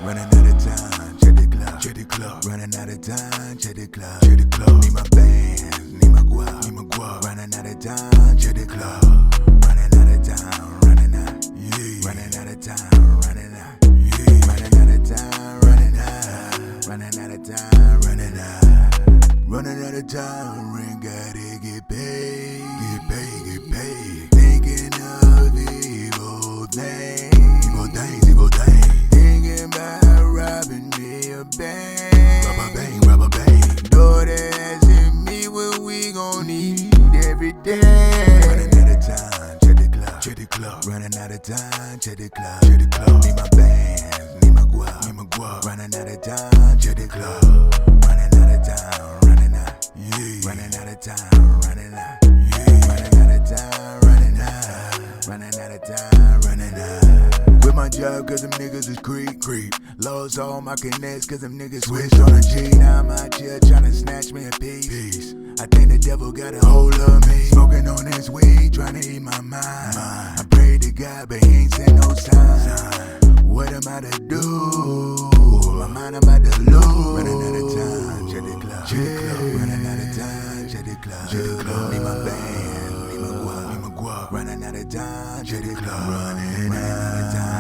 Running out of time, check the club. Running out of time, check the club. Need my bands, need my guap. Running out of time, check the club. Running out of time, running out. Yeah. Running out of time, running out. Yeah. Running out of time, running out. Running out of time, running out. Running out of time, ring gotta get paid. Get paid. Thinking of evil things. Thinking about robbing me a bank. Rubber bang. Daughter asking me what we gon' need every day. Running out of time, check the club. Running out of time, check the club. Need my bands, need my guap. Running out of time, check the club. Running out of time, running out. Yeah. Running out of time, running out. Yeah. Running out of time, running out. Running out of time, running out. Quit my job cause them niggas is creep. Lost all my connects cause them niggas switched on a G. Now I'm out here tryna snatch me a piece. I think the devil got a hold of me. Smoking on this weed, tryna eat my mind. I pray to God but he ain't sent no sign. What am I to do? My mind I'm about to lose. Running out of time, check the club. Running out of time, check the club. Need my band, need my guap. Running out of time, check the club. Running out of time.